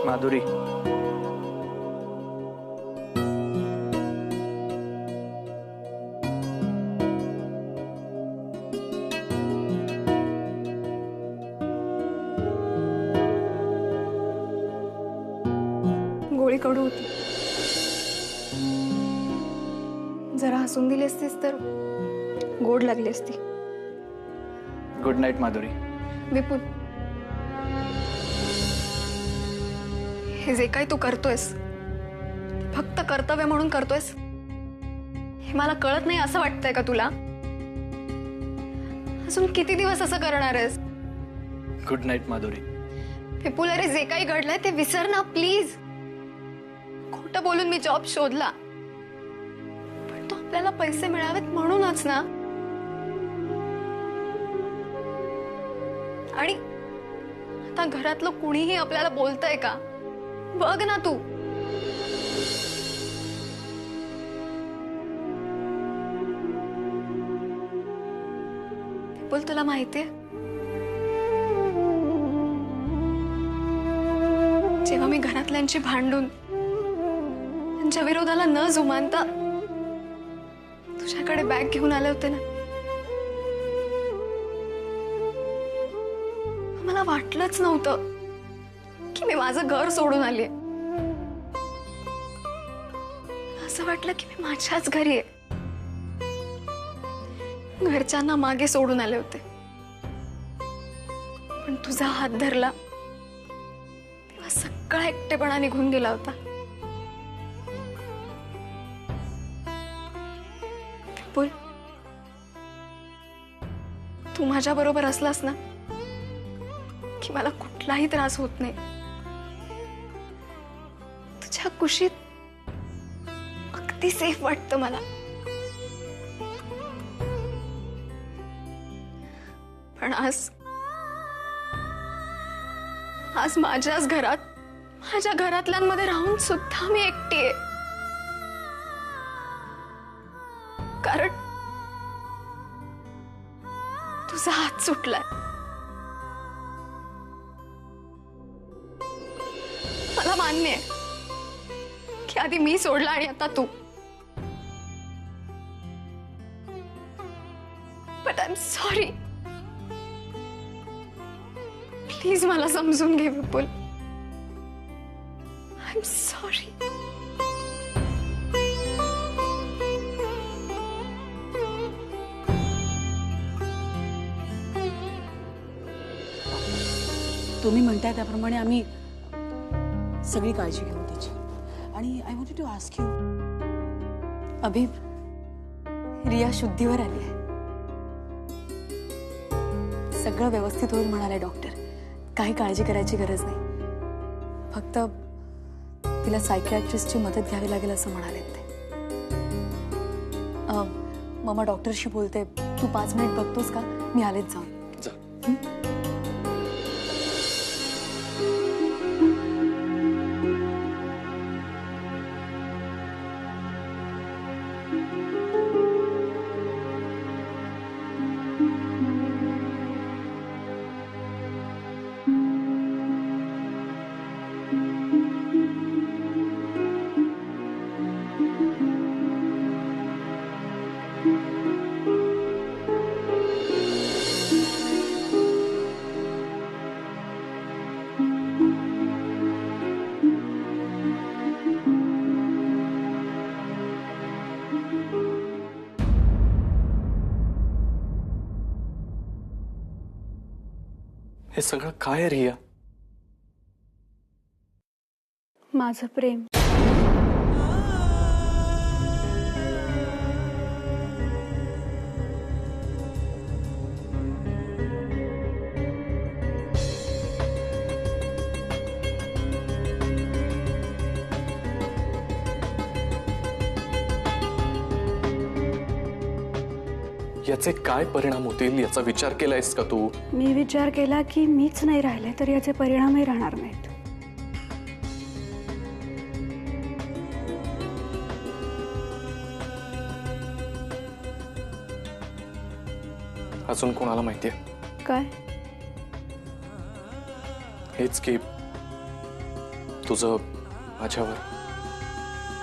माधुरी, गोळी कडू होती. जरा हसून दिली असतीस तर गोड लागली असती. Good night Madhuri. विपुल, हे जे काही तू करतोयस फक्त कर्तव्य म्हणून करतोयस हे मला कळत नाही असं वाटतंय का तुला? अजून किती दिवस असं करणार आहेस? Good night Madhuri. विपुल, अरे जे काही घडलंय ते विसर ना प्लीज. खोटं बोलून मी जॉब शोधला पण तो आपल्याला पैसे मिळावेत म्हणूनच ना. आणि आता घरातलं कुणीही आपल्याला बोलतंय का? बघ ना तू. विपुल, तुला माहितीये जेव्हा मी घरातल्यांची भांडून त्यांच्या विरोधाला न जुमानता तुझ्याकडे बॅग घेऊन आले होते ना, मला वाटलंच नव्हतं की मी माझं घर सोडून आले. असं वाटलं की मी माझ्याच घरी आहे. घरच्यांना मागे सोडून आले होते पण तुझा हात धरला तेव्हा सगळा एकटेपणा निघून गेला होता. विपुल, तू माझ्या बरोबर असलास ना की मला कुठलाही त्रास होत नाही. तुझ्या कुशीत अगदी सेफ वाटतं मला. पण आज माझ्याच घरात माझ्या घरातल्यांमध्ये राहून सुद्धा मी एकटी आहे. कारण तुझा हात सुटलाय. मला मान्य आहे की आधी मी सोडला आणि आता तू. But I am sorry. Please मला समजून घे विपुल. I am sorry. तुम्ही म्हणताय त्याप्रमाणे आम्ही सगळी काळजी घेऊ त्याची. आणि I wanted to ask you, Abhi, Riya शुद्धीवर आली आहे. सगळं व्यवस्थित होईल म्हणाले डॉक्टर. काही काळजी करायची गरज नाही. फक्त तिला सायकियाट्रिस्टची मदत घ्यावी लागेल असं म्हणाले ते. मम्मा डॉक्टरशी बोलते. तू 5 मिनिट बघतोस का? मी आलेच जाऊन. हे सगळं काय रिया? माझं प्रेम. याचे काय परिणाम होतील याचा विचार केलायस का तू? मी विचार केला की मीच नाही राहिले तर याचे परिणामही राहणार नाहीत. अजून कोणाला माहितीये? काय? हेच की तुझं माझ्यावर?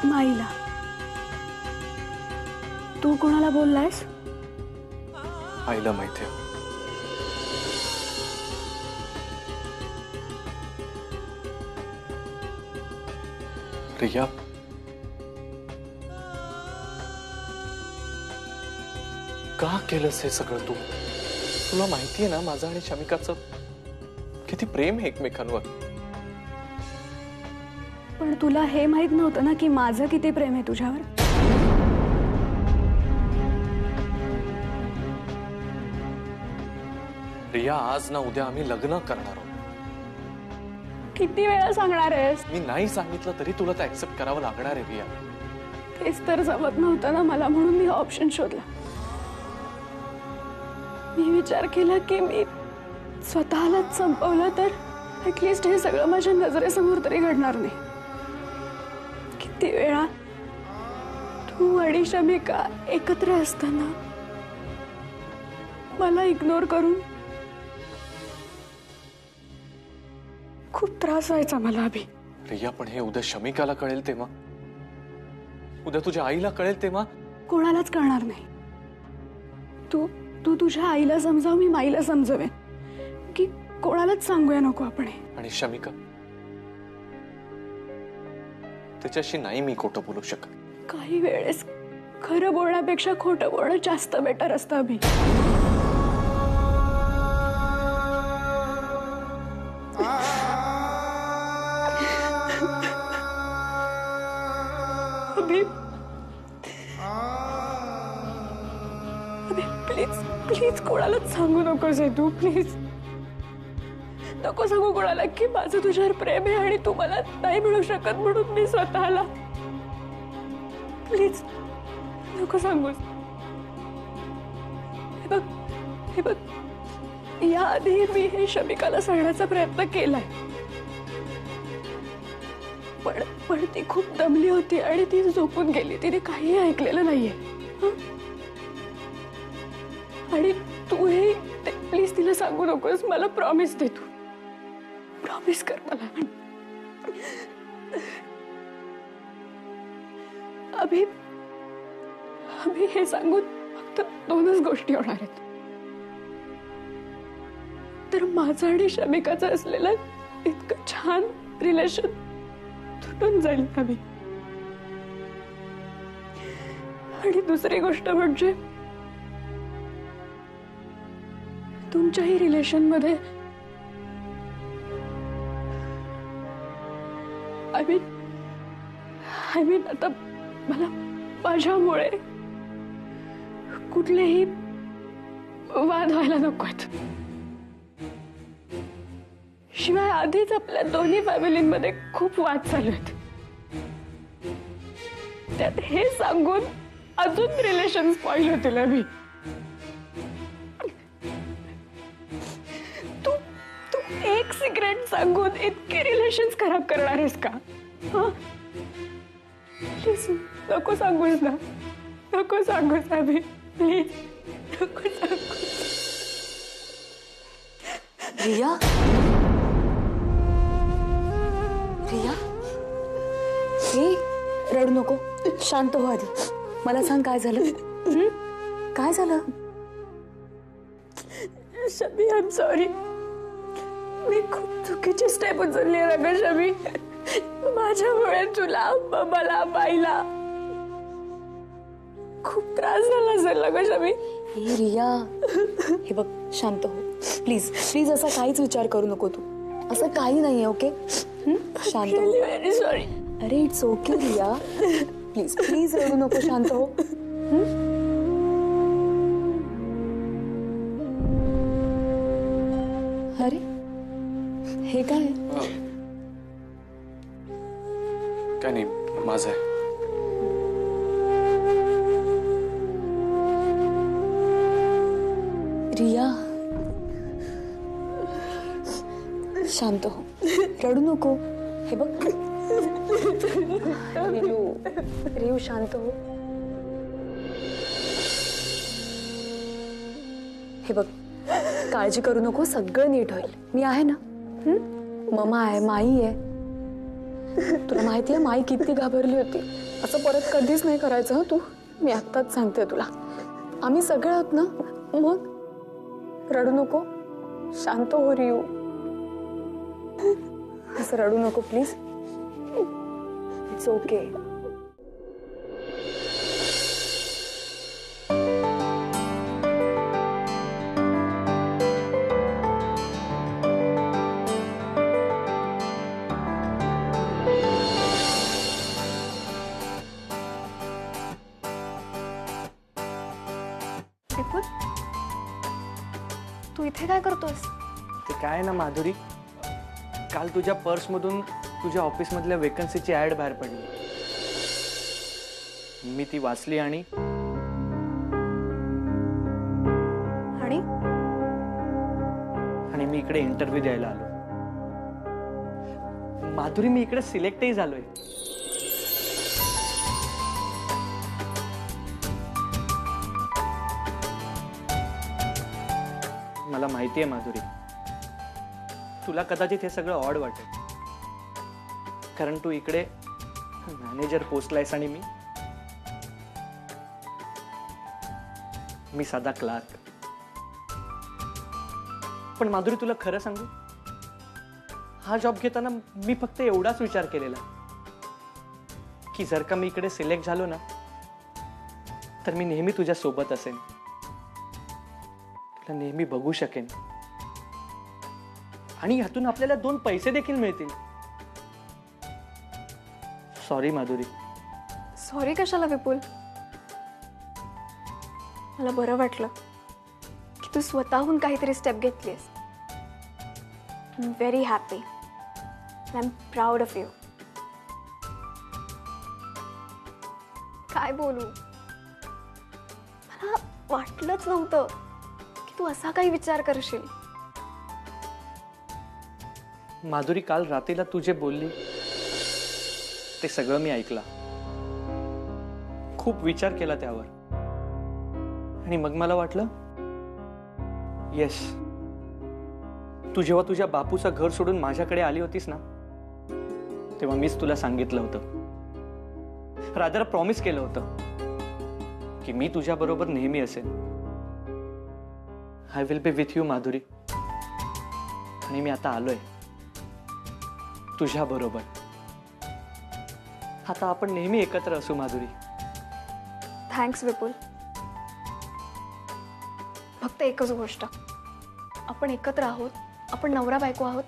माईला. तू कोणाला बोललायस? आईला माहितीये. रिया, का केलंस हे सगळं तू? तुला माहितीये ना माझं आणि शमिकाचं किती प्रेम आहे एकमेकांवर. पण तुला हे माहित नव्हतं ना की माझं किती प्रेम आहे तुझ्यावर? रिया, आज ना उद्या आम्ही लग्न करणार आहोत. किती वेळा सांगणार आहेस? मी नाही सांगितलं तरी तुला ते ऍक्सेप्ट करावं लागणार आहे रिया. तेच तर जमत नव्हतं ना मला, म्हणून मी ऑप्शन शोधला. मी विचार केला की मी स्वतःलाच संपवलं तर ऍटलिस्ट हे सगळं माझ्या नजरेसमोर तरी घडणार नाही. किती वेळा तू आणि शमिका एकत्र असताना मला इग्नोर करून खूप त्रास व्हायचा मला अभि. रिया, पण हे उद्या शमिकाला कळेल तेव्हा, उद्या तुझ्या आईला कळेल तेव्हा. कोणालाच कळणार नाही. तू तू तुझ्या आईला समजाव, मी माईला समजवेन की कोणालाच सांगूया नको आपण हे. आणि शमिका, त्याच्याशी नाही मी खोटं बोलू शकत. काही वेळेस खरं बोलण्यापेक्षा खोटं बोलणं जास्त बेटर असतं अभि. अभि, अभि प्लीज प्लीज कोणालाच सांगू नकोस हे तू. प्लीज नको सांगू कोणाला की माझं तुझ्यावर प्रेम आहे आणि तू मला नाही मिळू शकत म्हणून मी स्वतःला. प्लीज नको सांगूस. हे बघ याआधी मी हे शमिकाला सांगण्याचा प्रयत्न केलाय, पण ती खूप दमली होती आणि ती झोपून गेली. तिने काही ऐकलेलं नाहीये. आणि तू हे प्लीज तिला सांगू नकोस. मला प्रॉमिस दे, तू प्रॉमिस कर मला. अभि हे सांगून फक्त दोनच गोष्टी होणार आहेत. तर माझं आणि शमिकाचं असलेलं इतकं छान रिलेशन तुटून जाईल अभि. आणि दुसरी गोष्ट म्हणजे तुमच्याही रिलेशन मध्ये आय मीन आता मला माझ्यामुळे कुठलेही वाद व्हायला नकोत. शिवाय आधीच आपल्या दोन्ही फॅमिलींमध्ये खूप वाद चालू आहेत. त्यात हे सांगून अजून रिलेशन स्पॉइल होतील अभि. तू एक सिक्रेट सांगून इतके रिलेशन्स खराब करणार आहेस का? प्लीज नको सांगूस ना, नको सांगूस अभि, प्लीज नको सांगूस. रिया, रिया, हे रडू नको, शांत हो आधी. मला सांग काय झालं? काय झालं? Shami, I am sorry. मी खूप चुकीची स्टेप उचलली आहे ना ग शमी. माझ्यामुळे तुला, मला, बाईला खूप त्रास झाला असेल ना ग शमी. हे रिया, हे बघ शांत हो प्लीज. प्लीज असा काहीच विचार करू नको तू. असं काही नाहीये, ओके? शांत हो. Very sorry. अरे it's okay Riya, please please रडू नको, शांत हो. अरे हे काय? काय नाही, माझं आहे. रिया शांत हो, रडू नको. हे बघ रियू शांत हो. हे बघ काळजी करू नको, सगळं नीट होईल. मी आहे ना. मम्मा आहे, माई आहे. तुला माहितीये माई किती घाबरली होती. असं परत कधीच नाही करायचं हं तू. मी आत्ताच सांगते तुला. आम्ही सगळे आहोत ना. मग रडू नको, शांत हो रियू. असं रडू नको प्लीज. It's okay. विपुल, तू इथे काय करतोस? ते काय ना माधुरी, काल तुझ्या पर्समधून तुझ्या ऑफिसमधल्या वेकन्सीची ॲड बाहेर पडली. मी ती वाचली आणि आणि मी इकडे इंटरव्ह्यू द्यायला आलो. माधुरी, मी इकडे सिलेक्टही झालोय. मला माहिती आहे माधुरी, तुला कदाचित हे सगळं ऑड वाटेल, कारण तू इकडे मॅनेजर पोस्टला आहेस आणि मी साधा क्लार्क. पण माधुरी, तुला खरं सांगू, हा जॉब घेताना मी फक्त एवढाच विचार केलेला की जर का मी इकडे सिलेक्ट झालो ना, तर मी नेहमी तुझ्या सोबत असेन, तुला नेहमी बघू शकेन आणि ह्यातून आपल्याला 2 पैसे देखील मिळतील. सॉरी माधुरी. सॉरी कशाला विपुल? मला बरं वाटलं की तू स्वतःहून काहीतरी स्टेप घेतलीस. I am very happy. I am proud of you. काय बोलू, मला वाटलंच नव्हतं की तू असा काही विचार करशील. माधुरी, काल रात्रीला तू जे बोलली ते सगळं मी ऐकलं, खूप विचार केला त्यावर, आणि मग मला वाटलं येस, तू जेव्हा तुझ्या बापूचं घर सोडून माझ्याकडे आली होतीस ना, तेव्हा मीच तुला सांगितलं होतं, रादर प्रॉमिस केलं होतं की मी तुझ्या बरोबर नेहमी असेन. I will be with you Madhuri. आणि मी आता आलोय तुझ्या बरोबर. आता आपण नेहमी एकत्र असू माधुरी. थँक्स विपुल. फक्त एकच गोष्ट, आपण एकत्र आहोत, आपण नवरा बायको आहोत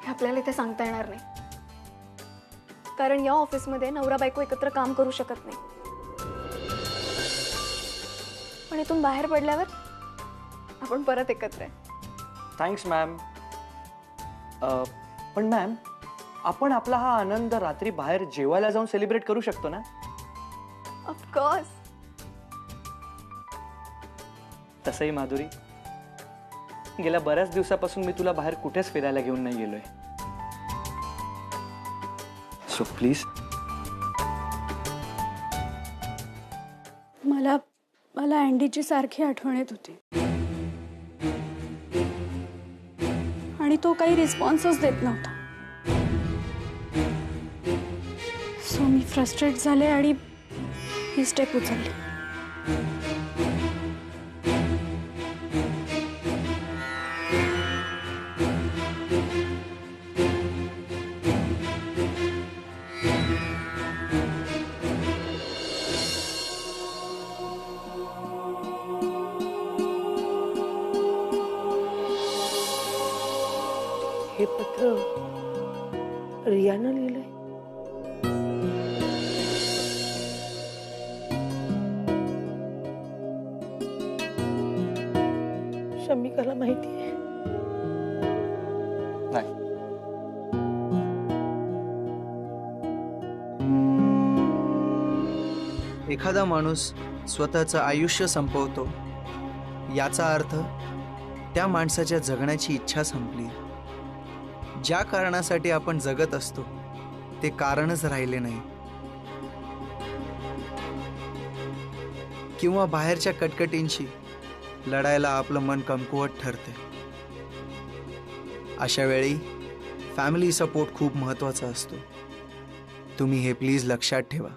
हे आपल्याला इथे सांगता येणार नाही, कारण या ऑफिसमध्ये नवरा बायको एकत्र काम करू शकत नाही. पण इथून बाहेर पडल्यावर आपण परत एकत्र आहे. Thanks ma'am. पण मॅम, आपण आपला हा आनंद रात्री बाहेर जेवायला जाऊन सेलिब्रेट करू शकतो ना? ऑफकोर्स. तसंही माधुरी, गेल्या बऱ्याच दिवसापासून मी तुला बाहेर कुठेच फिरायला घेऊन नाही गेलोय. So please. मला अँडीची सारखी आठवण येत होती आणि तो काही रिस्पॉन्सच देत नव्हता. सो मी फ्रस्ट्रेट झाले आणि ही स्टेप उचलली. हे पत्र रियानं लिहिलंय. शमिकाला माहिती आहे? नाही. एखादा माणूस स्वतःचं आयुष्य संपवतो याचा अर्थ त्या माणसाच्या जगण्याची इच्छा संपली. ज्या कारणासाठी आपण जगत असतो ते कारणच राहिले नाही, किंवा बाहेरच्या कटकटींशी लढायला आपलं मन कमकुवत ठरते. अशा वेळी फॅमिली सपोर्ट खूप महत्त्वाचा असतो. तुम्ही हे प्लीज लक्षात ठेवा.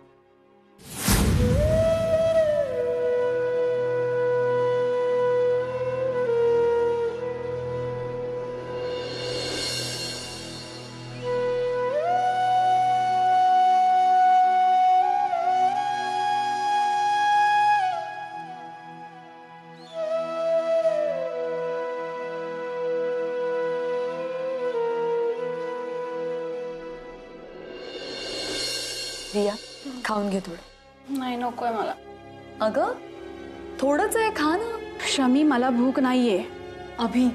रिया खाऊन घे थोडं. नाही नकोय मला. अगं थोडंच आहे, खा ना. शमी मला भूक नाहीये. अभि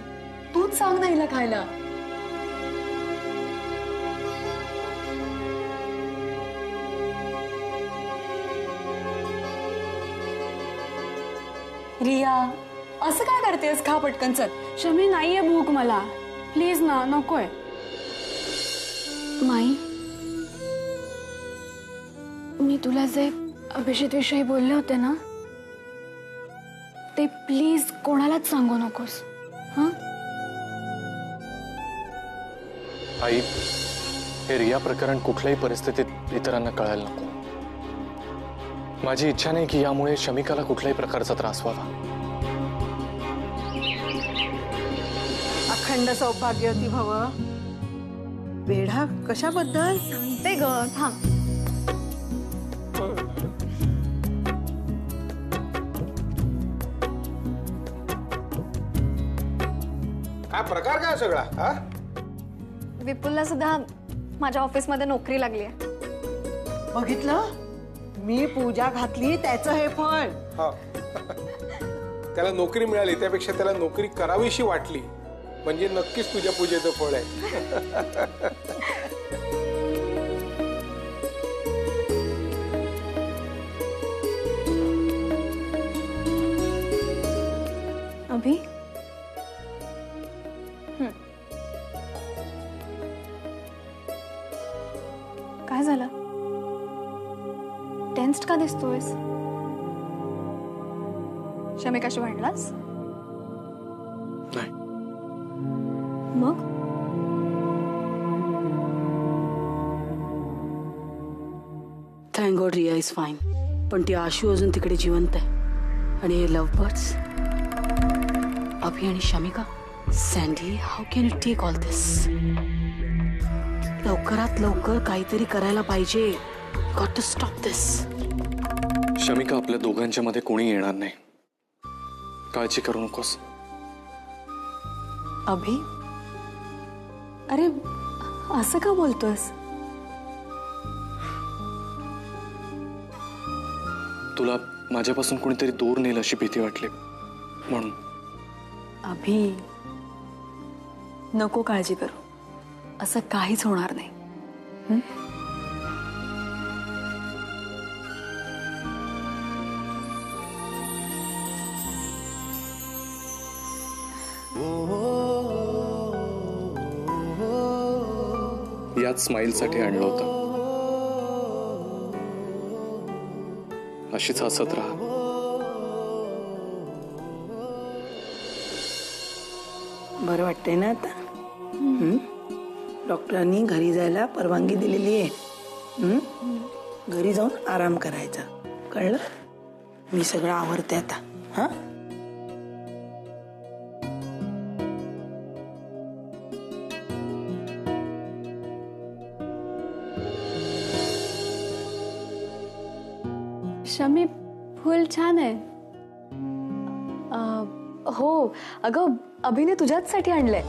तूच सांग ना हिला खायला. रिया असं काय करतेस, खा पटकन चल. शमी नाहीये भूक मला, प्लीज ना, नकोय. माई मी तुला जे अभिजित विषयी बोलले होते ना ते प्लीज कोणालाच सांगू नकोस. हां आई, हे रिया प्रकरण कुठल्याही परिस्थितीत इतरांना कळायला नको. माझी इच्छा नाही की यामुळे शमिकाला कुठल्याही प्रकारचा त्रास व्हावा. अखंड सौभाग्यवती भव. वेढा कशाबद्दल? ते ग थांब. काय प्रकार काय सगळा? हा? विपुलला सुद्धा माझ्या ऑफिसमध्ये नोकरी लागली आहे. बघितलं, मी पूजा घातली त्याचं हे फळ. हा. त्याला नोकरी मिळाली त्यापेक्षा त्याला नोकरी करावीशी वाटली म्हणजे नक्कीच तुझ्या पूजेचं फळ आहे. अभि काय झालं? टेन्स्ड का दिसतोयस? शमिकाशी भांडलास? नाही. मग thank god Riya is fine. पण ती आशू अजून तिकडे जिवंत आहे. आणि हे लव्ह बर्ड्स अभि आणि Shamika. Sandy, how can you take all this? लवकरात लवकर काहीतरी करायला पाहिजे. Got to stop this. Shamika, आपल्या दोघांच्या मध्ये कोणी येणार नाही. काळजी करू नकोस. अभि अरे असं का बोलतोस? तुला माझ्यापासून कोणीतरी दूर नेल अशी भीती वाटली म्हणून. अभि नको काळजी करू, असं काहीच होणार नाही. याच स्माईलसाठी आणलं होतं. अशीच हसत राहा. बरं वाटतंय ना आता? डॉक्टरांनी घरी जायला परवानगी दिलेली आहे. घरी जाऊन आराम करायचा, कळलं? मी सगळं आवरते आता. हा शमी फुल छान आहे. हो अगं अभिने तुझ्याचसाठी आणलंय.